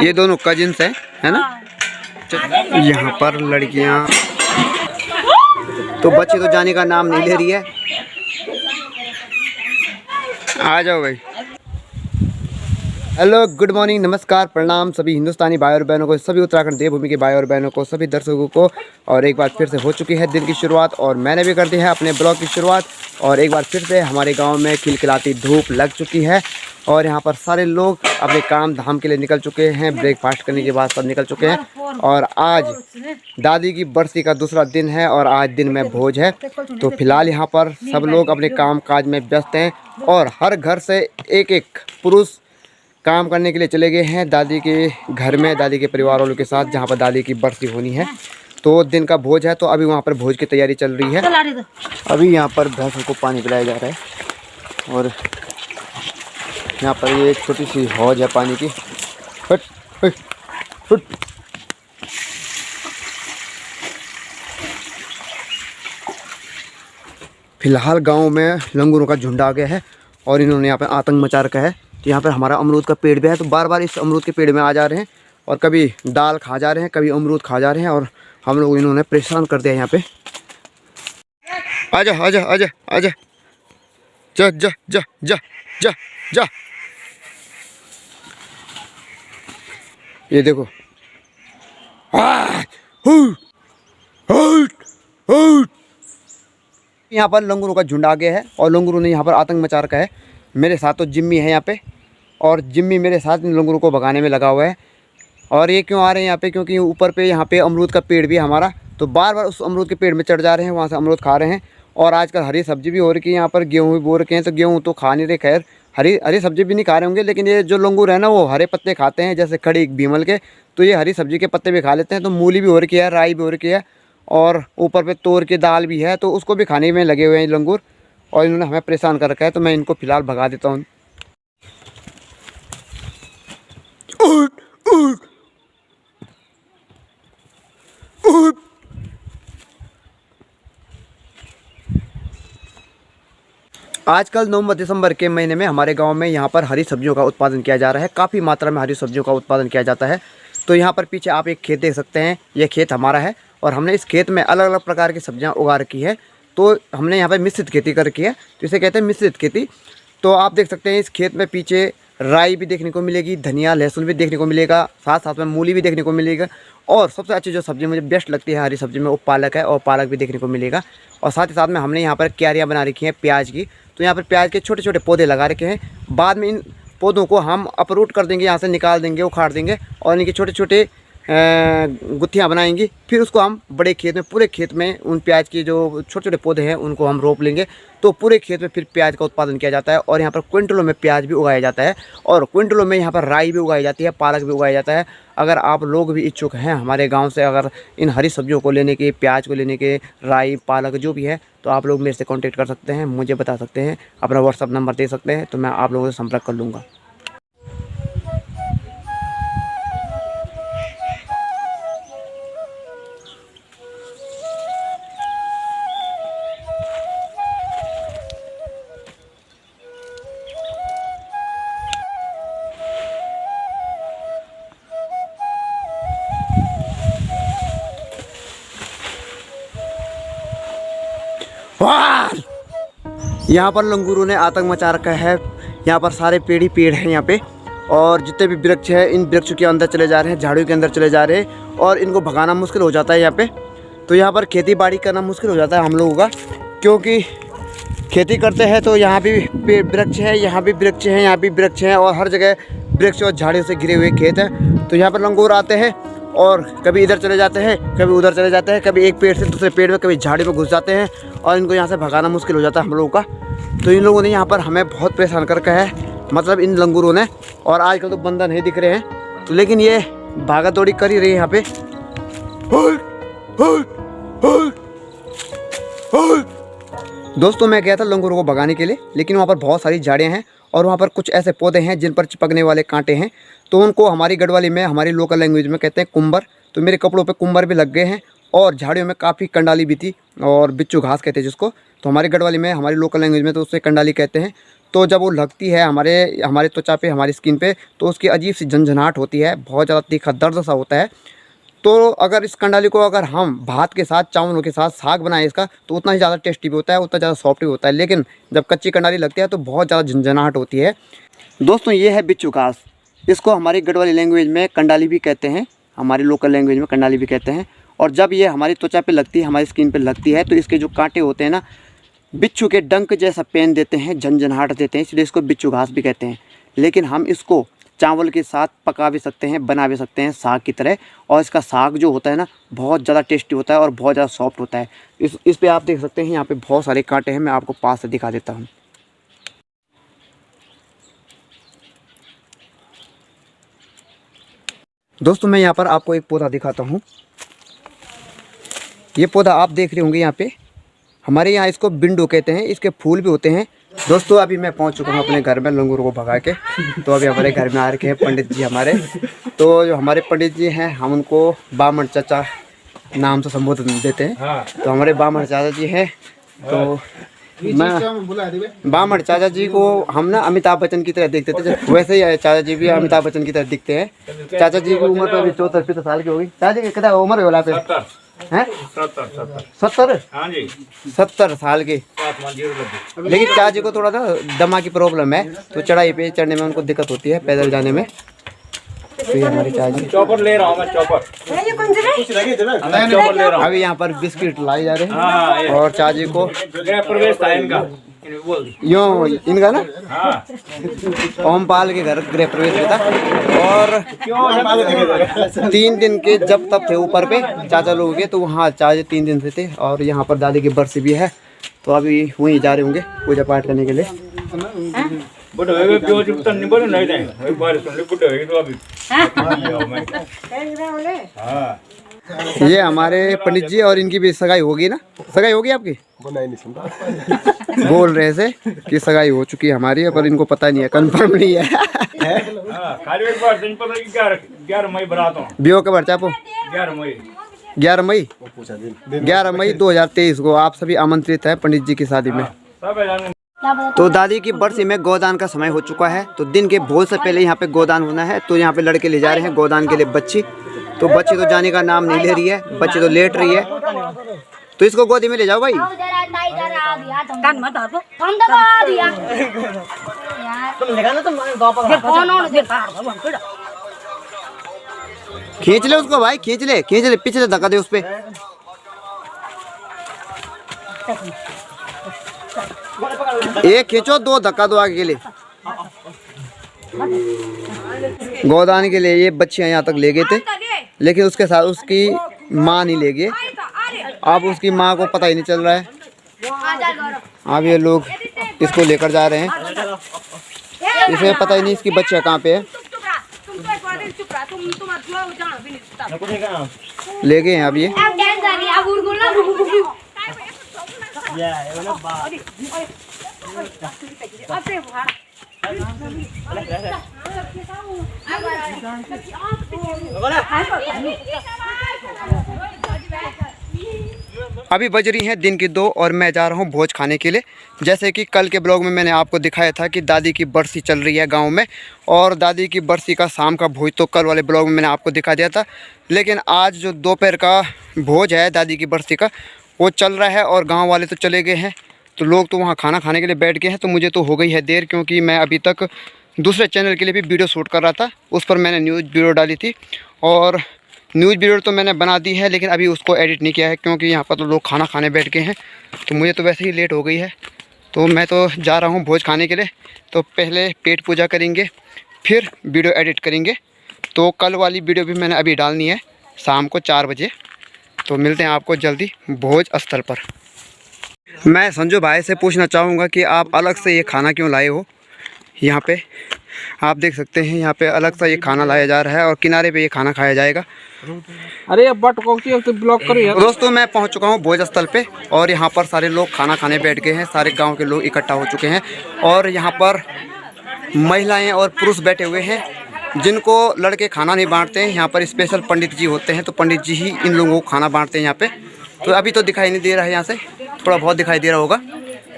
ये दोनों कजिन्स हैं, है ना। यहाँ पर लड़कियाँ, तो बच्ची तो जाने का नाम नहीं ले रही है। आ जाओ भाई। हेलो, गुड मॉर्निंग, नमस्कार, प्रणाम सभी हिंदुस्तानी भाई और बहनों को, सभी उत्तराखंड देवभूमि के भाई और बहनों को, सभी दर्शकों को। और एक बार फिर से हो चुकी है दिन की शुरुआत और मैंने भी कर दी है अपने ब्लॉग की शुरुआत। और एक बार फिर से हमारे गांव में खिलखिलाती धूप लग चुकी है और यहां पर सारे लोग अपने काम धाम के लिए निकल चुके हैं। ब्रेकफास्ट करने के बाद सब निकल चुके हैं और आज दादी की बरसी का दूसरा दिन है और आज दिन में भोज है। तो फिलहाल यहाँ पर सब लोग अपने काम काज में व्यस्त हैं और हर घर से एक एक पुरुष काम करने के लिए चले गए हैं दादी के घर में, दादी के परिवार वालों के साथ, जहाँ पर दादी की बरसी होनी है। तो दिन का भोज है, तो अभी वहाँ पर भोज की तैयारी चल रही है। अभी यहाँ पर भैंसों को पानी पिलाया जा रहा है और यहाँ पर ये एक छोटी सी हौज है पानी की। हट हट हट। फिलहाल गांव में लंगूरों का झुंड आ गया है और इन्होंने यहाँ पर आतंक मचा रखा है। तो यहाँ पर हमारा अमरूद का पेड़ भी है, तो बार बार इस अमरूद के पेड़ में आ जा रहे हैं और कभी दाल खा जा रहे हैं, कभी अमरूद खा जा रहे हैं और हम लोग इन्होंने परेशान कर दिया। यहाँ पे आजा आजा आजा आजा, जा जा जा जा जा जा। ये देखो, यहाँ पर लंगूरों का झुंड आ गया है और लंगूरों ने यहाँ पर आतंक मचा रखा है। मेरे साथ तो जिम्मी है यहाँ पे और जिम्मी मेरे साथ इन लंगूरों को भगाने में लगा हुआ है। और ये क्यों आ रहे हैं यहाँ पे, क्योंकि ऊपर पे यहाँ पे अमरूद का पेड़ भी है हमारा, तो बार बार उस अमरूद के पेड़ में चढ़ जा रहे हैं, वहाँ से अमरूद खा रहे हैं। और आजकल हरी सब्जी भी हो रही है, यहाँ पर गेहूँ भी बो रखे हैं, तो गेहूँ तो खा नहीं रहे, खैर हरी सब्जी भी नहीं खा रहे होंगे, लेकिन ये जो लंगूर है ना वो हरे पत्ते खाते हैं, जैसे खड़ी भीमल के, तो ये हरी सब्जी के पत्ते भी खा लेते हैं। तो मूली भी हो रखी है, राई भी हो रखी है और ऊपर पे तोर की दाल भी है, तो उसको भी खाने में लगे हुए हैं लंगूर और इन्होंने हमें परेशान कर रखा है। तो मैं इनको फिलहाल भगा देता हूँ। आजकल नवंबर दिसंबर के महीने में हमारे गांव में यहाँ पर हरी सब्जियों का उत्पादन किया जा रहा है। काफ़ी मात्रा में हरी सब्जियों का उत्पादन किया जाता है। तो यहाँ पर पीछे आप एक खेत देख सकते हैं, यह खेत हमारा है और हमने इस खेत में अलग अलग प्रकार की सब्जियाँ उगा रखी है। तो हमने यहाँ पर मिश्रित खेती कर रखी है, तो इसे कहते हैं मिश्रित खेती। तो आप देख सकते हैं इस खेत में पीछे राई भी देखने को मिलेगी, धनिया लहसुन भी देखने को मिलेगा, साथ साथ में मूली भी देखने को मिलेगा। और सबसे अच्छी जो सब्ज़ी मुझे बेस्ट लगती है हरी सब्ज़ी में वो पालक है और पालक भी देखने को मिलेगा। और साथ ही साथ में हमने यहाँ पर क्यारियाँ बना रखी हैं प्याज की, तो यहाँ पर प्याज के छोटे छोटे पौधे लगा रखे हैं। बाद में इन पौधों को हम अपरूट कर देंगे, यहाँ से निकाल देंगे, उखाड़ देंगे और इनके छोटे छोटे गुत्थियाँ बनाएंगी। फिर उसको हम बड़े खेत में, पूरे खेत में उन प्याज के जो छोटे छोटे पौधे हैं उनको हम रोप लेंगे। तो पूरे खेत में फिर प्याज का उत्पादन किया जाता है और यहाँ पर क्विंटलों में प्याज भी उगाया जाता है और क्विंटलों में यहाँ पर राई भी उगाई जाती है, पालक भी उगाया जाता है। अगर आप लोग भी इच्छुक हैं हमारे गाँव से अगर इन हरी सब्जियों को लेने के, प्याज को लेने के, राई पालक जो भी है, तो आप लोग मेरे से कॉन्टेक्ट कर सकते हैं, मुझे बता सकते हैं, अपना व्हाट्सअप नंबर दे सकते हैं, तो मैं आप लोगों से संपर्क कर लूँगा। यहाँ पर लंगूरों ने आतंक मचा रखा है। यहाँ पर सारे पेड़ ही पेड़ हैं यहाँ पे और जितने भी वृक्ष हैं इन वृक्षों के अंदर चले जा रहे हैं, झाड़ियों के अंदर चले जा रहे हैं और इनको भगाना मुश्किल हो जाता है यहाँ पे। तो यहाँ पर खेती बाड़ी करना मुश्किल हो जाता है हम लोगों का, क्योंकि खेती करते हैं तो यहाँ भी वृक्ष है, यहाँ भी वृक्ष हैं, यहाँ भी वृक्ष हैं और हर जगह वृक्ष और झाड़ियों से घिरे हुए खेत हैं। तो यहाँ पर लंगूर आते हैं और कभी इधर चले जाते हैं, कभी उधर चले जाते हैं, कभी एक पेड़ से दूसरे पेड़ में, कभी झाड़ी में घुस जाते हैं और इनको यहाँ से भगाना मुश्किल हो जाता है हम लोगों का। तो इन लोगों ने यहाँ पर हमें बहुत परेशान कर रखा है, मतलब इन लंगूरों ने। और आजकल तो बंदर नहीं दिख रहे हैं, तो लेकिन ये भागा दौड़ी कर ही रही है यहाँ पे। दोस्तों मैं गया था लंगूरों को भगाने के लिए, लेकिन वहाँ पर बहुत सारी झाड़ियाँ हैं और वहाँ पर कुछ ऐसे पौधे हैं जिन पर चिपकने वाले कांटे हैं। तो उनको हमारी गढ़वाली में, हमारी लोकल लैंग्वेज में कहते हैं कुंबर। तो मेरे कपड़ों पे कुंबर भी लग गए हैं और झाड़ियों में काफ़ी कंडाली भी थी और बिच्छू घास कहते हैं जिसको, तो हमारी गढ़वाली में, हमारी लोकल लैंग्वेज में तो उससे कंडाली कहते हैं। तो जब वो लगती है हमारे त्वचा पे, हमारी स्किन पे, तो उसकी अजीब सी झंझनाहट होती है, बहुत ज़्यादा तीखा दर्द सा होता है। तो अगर इस कंडाली को अगर हम भात के साथ, चावलों के साथ साग बनाएं इसका, तो उतना ही ज़्यादा टेस्टी भी होता है, उतना ज़्यादा सॉफ्ट भी होता है। लेकिन जब कच्ची कंडाली लगती है तो बहुत ज़्यादा झंझनाहट होती है। दोस्तों ये है बिच्छू घास। इसको हमारी गढ़वाली लैंग्वेज में कंडाली भी कहते हैं, हमारी लोकल लैंग्वेज में कंडाली भी कहते हैं। और जब ये हमारी त्वचा पे लगती है, हमारी स्किन पे लगती है, तो इसके जो कांटे होते हैं ना, बिच्छू के डंक जैसा पेन देते हैं, झंझनाहट देते हैं, इसलिए इसको बिच्छू घास भी कहते हैं। लेकिन हम इसको चावल के साथ पका भी सकते हैं, बना भी सकते हैं साग की तरह। और इसका साग जो होता है ना, बहुत ज़्यादा टेस्टी होता है और बहुत ज़्यादा सॉफ्ट होता है। इस पे आप देख सकते हैं, यहाँ पे बहुत सारे कांटे हैं, मैं आपको पास से दिखा देता हूँ। दोस्तों मैं यहाँ पर आपको एक पौधा दिखाता हूँ। ये पौधा आप देख रहे होंगे यहाँ पे, हमारे यहाँ इसको बिंडो कहते हैं, इसके फूल भी होते हैं। दोस्तों अभी मैं पहुँच चुका हूँ अपने घर में लंगूर को भगा के। तो अभी हमारे घर में आ रखे हैं पंडित जी हमारे। तो जो हमारे पंडित जी हैं, हम उनको बामण चाचा नाम से संबोधन देते हैं। तो हमारे बामण चाचा जी हैं। तो मैं बामण चाचा जी को हम ना अमिताभ बच्चन की तरह देखते थे, वैसे ही चाचा जी भी अमिताभ बच्चन की तरह दिखते हैं। चाचा जी की उम्र तो अभी 74-75 साल की होगी। चाचा जी कितना उम्र है बोला पे हैं? 70 हाँ जी 70 साल के। लेकिन चाचा जी को थोड़ा ना दमा की प्रॉब्लम है, तो चढ़ाई पे चढ़ने में उनको दिक्कत होती है, पैदल जाने में। तो ये हमारे चाचा जी चॉपर ले रहा हूँ मैं, चॉपर ले रहा हूँ। अभी यहाँ पर बिस्किट लाई जा रहे हैं और चाचा जी को गृह प्रवेश था इनका, यूँ इनका ना ओमपाल के घर गृह प्रवेश हुआ था। और 3 दिन के जब तब थे ऊपर पे चाचा लोगों के, तो वहाँ चाचा 3 दिन से थे। और यहाँ पर दादी की बरसी भी है, तो अभी वहीं जा रहे होंगे पूजा पाठ करने के लिए। ये हमारे पंडित जी, और इनकी भी सगाई होगी ना? सगाई होगी आपकी? बोल रहे थे कि सगाई हो चुकी है हमारी, पर इनको पता नहीं है, कंफर्म नहीं है। 11 मई बरात हूँ। बियो के बच्चा 11 मई 2023 को आप सभी आमंत्रित हैं पंडित जी की शादी में। तो दादी की बरसी में गोदान का समय हो चुका है, तो दिन के भोज से पहले यहाँ पे गोदान होना है। तो यहाँ पे लड़के ले जा रहे हैं गोदान के लिए बच्ची। तो बच्ची तो जाने का नाम नहीं ले रही है, बच्ची तो लेट रही है। तो इसको गोदी में ले जाओ भाई। खींच ले उसको भाई, खींच ले पीछे से धक्का दे उस पे। एक खींचो, 2 धक्का दो आगे के लिए। गोदान के लिए ये बच्चियां यहाँ तक ले गए थे, लेकिन उसके साथ उसकी माँ नहीं ले गए। अब उसकी माँ को पता ही नहीं चल रहा है। अब ये लोग इसको लेकर जा रहे हैं, इसे पता ही नहीं इसकी बच्चियाँ कहाँ पे है। ले गए हैं अब ये। अभी बज रही हैं दिन की 2 और मैं जा रहा हूं भोज खाने के लिए। जैसे कि कल के ब्लॉग में मैंने आपको दिखाया था कि दादी की बरसी चल रही है गांव में, और दादी की बरसी का शाम का भोज तो कल वाले ब्लॉग में मैंने आपको दिखा दिया था। लेकिन आज जो दोपहर का भोज है दादी की बरसी का, वो चल रहा है और गाँव वाले तो चले गए हैं, तो लोग तो वहाँ खाना खाने के लिए बैठ गए हैं। तो मुझे तो हो गई है देर, क्योंकि मैं अभी तक दूसरे चैनल के लिए भी वीडियो शूट कर रहा था। उस पर मैंने न्यूज़ वीडियो डाली थी, और न्यूज़ वीडियो तो मैंने बना दी है, लेकिन अभी उसको एडिट नहीं किया है, क्योंकि यहाँ पर तो लोग खाना खाने बैठ गए हैं। तो मुझे तो वैसे ही लेट हो गई है, तो मैं तो जा रहा हूँ भोज खाने के लिए। तो पहले पेट पूजा करेंगे, फिर वीडियो एडिट करेंगे। तो कल वाली वीडियो भी मैंने अभी डालनी है शाम को 4 बजे। तो मिलते हैं आपको जल्दी भोज स्थल पर। मैं संजू भाई से पूछना चाहूँगा कि आप अलग से ये खाना क्यों लाए हो। यहाँ पे आप देख सकते हैं, यहाँ पे अलग सा ये खाना लाया जा रहा है और किनारे पे ये खाना खाया जाएगा। अरे अब बट को ब्लॉक करो यार। दोस्तों मैं पहुँच चुका हूँ भोज स्थल पे, और यहाँ पर सारे लोग खाना खाने बैठ गए हैं। सारे गाँव के लोग इकट्ठा हो चुके हैं, और यहाँ पर महिलाएँ और पुरुष बैठे हुए हैं, जिनको लड़के खाना नहीं बांटते हैं। यहाँ पर स्पेशल पंडित जी होते हैं, तो पंडित जी ही इन लोगों को खाना बांटते हैं यहाँ पे। तो अभी तो दिखाई नहीं दे रहा है, यहाँ से थोड़ा बहुत दिखाई दे रहा होगा।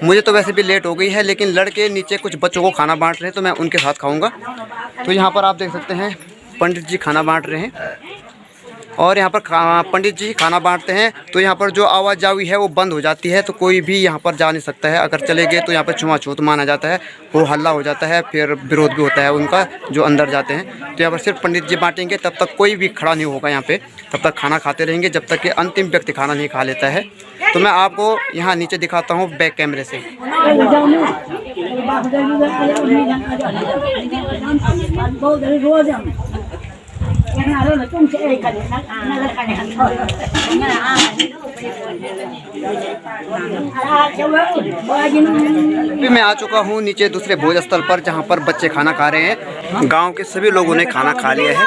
मुझे तो वैसे भी लेट हो गई है, लेकिन लड़के नीचे कुछ बच्चों को खाना बांट रहे हैं तो मैं उनके साथ खाऊंगा। तो यहाँ पर आप देख सकते हैं पंडित जी खाना बांट रहे हैं और यहाँ पर पंडित जी खाना बांटते हैं तो यहाँ पर जो आवाजावी है वो बंद हो जाती है, तो कोई भी यहाँ पर जा नहीं सकता है। अगर चले गए तो यहाँ पर छुआछूत माना जाता है, वो हल्ला हो जाता है, फिर विरोध भी होता है उनका जो अंदर जाते हैं। तो यहाँ पर सिर्फ पंडित जी बांटेंगे, तब तक कोई भी खड़ा नहीं होगा यहाँ पे, तब तक खाना खाते रहेंगे जब तक कि अंतिम व्यक्ति खाना नहीं खा लेता है। तो मैं आपको यहाँ नीचे दिखाता हूँ बैक कैमरे से। अभी मैं आ चुका हूँ नीचे दूसरे भोज स्थल पर, जहाँ पर बच्चे खाना खा रहे हैं। गांव के सभी लोगों ने खाना खा लिया है।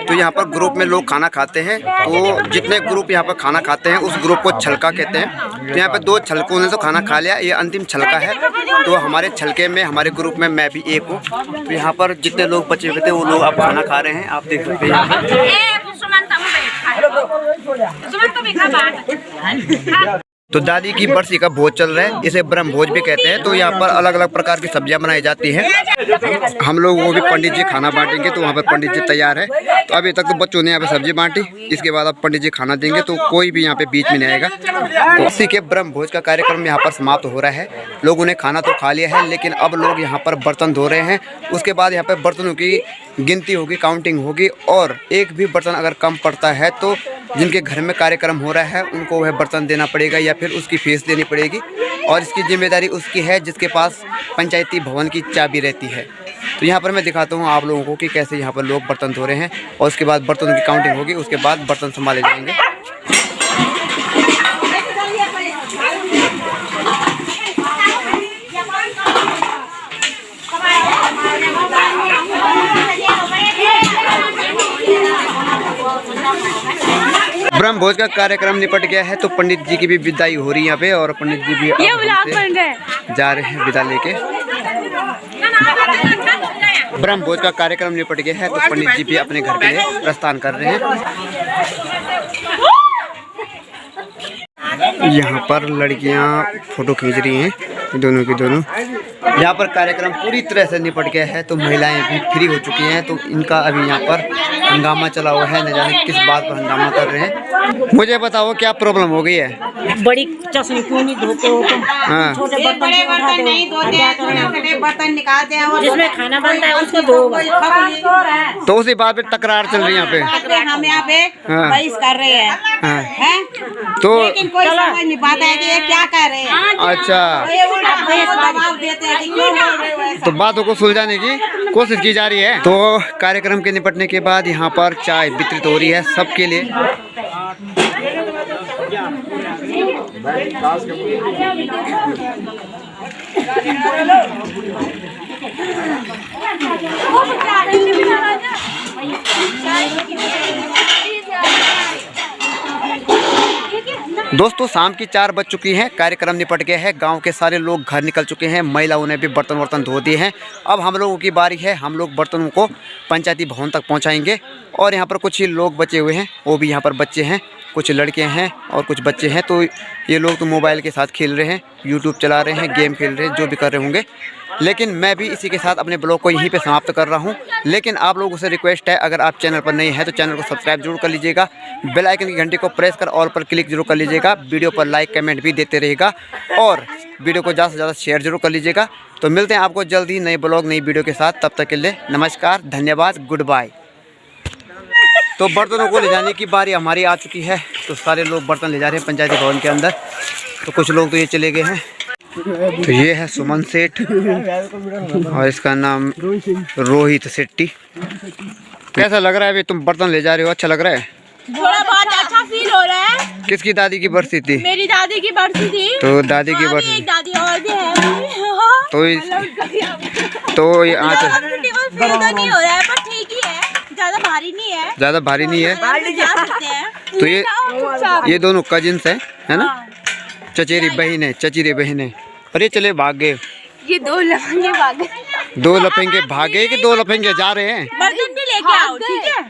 तो यहाँ पर ग्रुप में लोग खाना खाते हैं, तो जितने ग्रुप यहाँ पर खाना खाते हैं उस ग्रुप को छलका कहते हैं। तो यहाँ पर 2 छलकों ने तो खाना खा लिया, ये अंतिम छलका है। तो हमारे छलके में हमारे ग्रुप में मैं भी एक हूँ। तो यहाँ पर जितने लोग बचे हुए थे वो लोग अब खाना खा रहे हैं, आप देख सकते हैं। तो दादी की बरसी का भोज चल रहा है, इसे ब्रह्म भोज भी कहते हैं। तो यहाँ पर अलग अलग प्रकार की सब्जियां बनाई जाती हैं। हम लोग वो भी पंडित जी खाना बांटेंगे, तो वहाँ पर पंडित जी तैयार है। तो अभी तक तो बच्चों ने यहाँ पे सब्जी बांटी, इसके बाद अब पंडित जी खाना देंगे, तो कोई भी यहाँ पे बीच में नहीं आएगा। तो इसी के ब्रह्म भोज का कार्यक्रम यहाँ पर समाप्त हो रहा है। लोगों ने खाना तो खा लिया है, लेकिन अब लोग यहाँ पर बर्तन धो रहे हैं। उसके बाद यहाँ पर बर्तनों की गिनती होगी, काउंटिंग होगी, और एक भी बर्तन अगर कम पड़ता है तो जिनके घर में कार्यक्रम हो रहा है उनको वह बर्तन देना पड़ेगा या फिर उसकी फीस देनी पड़ेगी। और इसकी जिम्मेदारी उसकी है जिसके पास पंचायती भवन की चाबी रहती है। तो यहाँ पर मैं दिखाता हूँ आप लोगों को कि कैसे यहाँ पर लोग बर्तन धो रहे हैं, और उसके बाद बर्तनों की काउंटिंग होगी, उसके बाद बर्तन संभाले जाएंगे। ब्रह्म भोज का कार्यक्रम निपट गया है, तो पंडित जी की भी विदाई हो रही है यहाँ पे, और पंडित जी भी जा रहे हैं विदा लेके। ब्रह्म भोज का कार्यक्रम निपट गया है, तो पंडित जी भी अपने घर के लिए प्रस्थान कर रहे हैं। यहाँ पर लड़कियाँ फोटो खींच रही हैं, दोनों की दोनों। यहाँ पर कार्यक्रम पूरी तरह से निपट गया है, तो महिलाएं भी फ्री हो चुकी हैं। तो इनका अभी यहाँ पर हंगामा चला हुआ है, न जाने किस बात पर हंगामा कर रहे हैं। मुझे बताओ क्या प्रॉब्लम हो गई है? बड़ी चशनी क्यों नहीं धोते हो तुम? हाँ। छोटे बर्तन नहीं धोते हैं, छोटे बर्तन निकालते हैं, जिसमें खाना बनता है उसको धो। तो उसी बात पे तकरार चल रही है यहाँ पे। हम यहाँ पे बहस कर रहे हैं, तो लेकिन कोई समझ नहीं पाता है कि ये क्या कर रहे हैं। अच्छा, देते हैं कि क्यों बोल रहे हो ऐसा। तो बातों को सुलझाने की कोशिश की जा रही है। तो कार्यक्रम के निपटने के बाद यहाँ पर चाय वितरित हो रही है सबके लिए। दोस्तों शाम की 4 बज चुकी हैं, कार्यक्रम निपट गया है, गांव के सारे लोग घर निकल चुके हैं, महिलाओं ने भी बर्तन वर्तन धो दिए हैं। अब हम लोगों की बारी है, हम लोग बर्तनों को पंचायती भवन तक पहुंचाएंगे। और यहाँ पर कुछ ही लोग बचे हुए हैं, वो भी यहाँ पर बच्चे हैं, कुछ लड़के हैं और कुछ बच्चे हैं। तो ये लोग तो मोबाइल के साथ खेल रहे हैं, यूट्यूब चला रहे हैं, गेम खेल रहे हैं, जो भी कर रहे होंगे। लेकिन मैं भी इसी के साथ अपने ब्लॉग को यहीं पे समाप्त कर रहा हूं। लेकिन आप लोगों से रिक्वेस्ट है, अगर आप चैनल पर नए हैं तो चैनल को सब्सक्राइब जरूर कर लीजिएगा, बेल आइकन की घंटी को प्रेस कर ऑल पर क्लिक जरूर कर लीजिएगा, वीडियो पर लाइक कमेंट भी देते रहिएगा, और वीडियो को ज़्यादा से ज़्यादा शेयर जरूर कर लीजिएगा। तो मिलते हैं आपको जल्द ही नए ब्लॉग नई वीडियो के साथ, तब तक के लिए नमस्कार, धन्यवाद, गुड बाय। तो बर्तनों को ले जाने की बारी हमारी आ चुकी है, तो सारे लोग बर्तन ले जा रहे हैं पंचायती भवन के अंदर। तो कुछ लोग तो ये चले गए हैं। तो ये है सुमन सेठ और इसका नाम रोहित शेट्टी। कैसा लग रहा है अभी तुम बर्तन ले जा रहे हो? अच्छा लग रहा है? थोड़ा बहुत अच्छा फील हो रहा है। किसकी दादी की बरसी थी? मेरी दादी की बरसी थी। तो दादी की बरसी, एक दादी और भी है। तो ये आज फील तो नहीं हो रहा है, पर ठीक ही है, ज्यादा भारी नहीं है। ज्यादा भारी नहीं है। तो ये दोनों कजिन्स है ना? चचेरी बहन है, चचेरी बहन है। अरे चले भाग गए, ये 2 लफंगे भागे। 2 लफंगे भागे कि 2 लफंगे जा रहे हैं? बर्तन भी लेके आओ, ठीक है?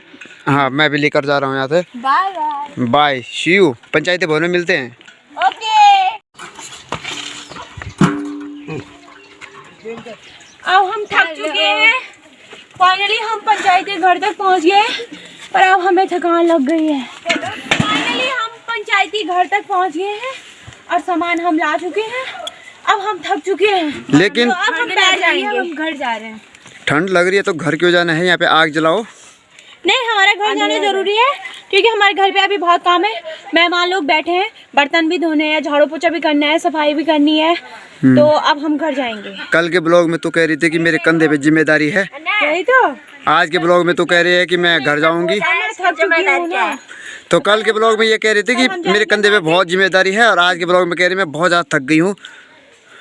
हाँ, मैं भी लेकर जा रहा हूँ यहाँ से। Bye bye. Bye, see you, पंचायती भवन में मिलते हैं। ओके। अब हम थक चुके हैं। फाइनली हम पंचायती घर तक पहुंच गए, पर अब हमें थकान लग गई है। फाइनली हम पंचायती घर तक पहुंच गए हैं और सामान हम ला चुके हैं। अब हम थक चुके हैं, लेकिन तो अब हम बैठ जाएंगे, हम घर जा रहे हैं। ठंड लग रही है तो घर क्यों जाना है? यहाँ पे आग जलाओ। नहीं, हमारा घर जाना जरूरी है क्योंकि हमारे घर पे अभी बहुत काम है। मेहमान लोग बैठे हैं, बर्तन भी धोने हैं, झाड़ू पोछा भी करना है, सफाई भी करनी है, तो अब हम घर जाएंगे। कल के ब्लॉग में तू कह रही थी कि मेरे कंधे पे जिम्मेदारी है, वही तो। आज के ब्लॉग में तू कह रही है कि मैं घर जाऊंगी। मैं थक चुकी हूँ ना। तो कल के ब्लॉग में ये कह रही थी कि मेरे कंधे पे बहुत जिम्मेदारी है, और आज के ब्लॉग में कह रही मैं बहुत ज़्यादा थक गई हूँ,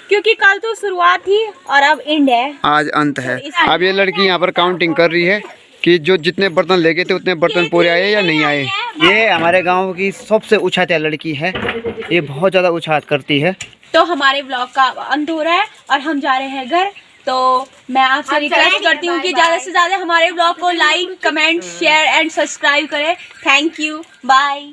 क्योंकि कल तो शुरुआत थी और अब एंड है, आज अंत है। अब ये लड़की यहाँ पर काउंटिंग कर रही है कि जो जितने बर्तन लेके थे उतने बर्तन पूरे आए या नहीं आए। ये हमारे गांव की सबसे उछातिया लड़की है, ये बहुत ज़्यादा उछात करती है। तो हमारे ब्लॉग का अंत हो रहा है और हम जा रहे हैं घर। तो मैं आपसे रिक्वेस्ट करती हूँ कि ज़्यादा से ज़्यादा हमारे ब्लॉग को like, comment, share and subscribe करें। Thank you, bye.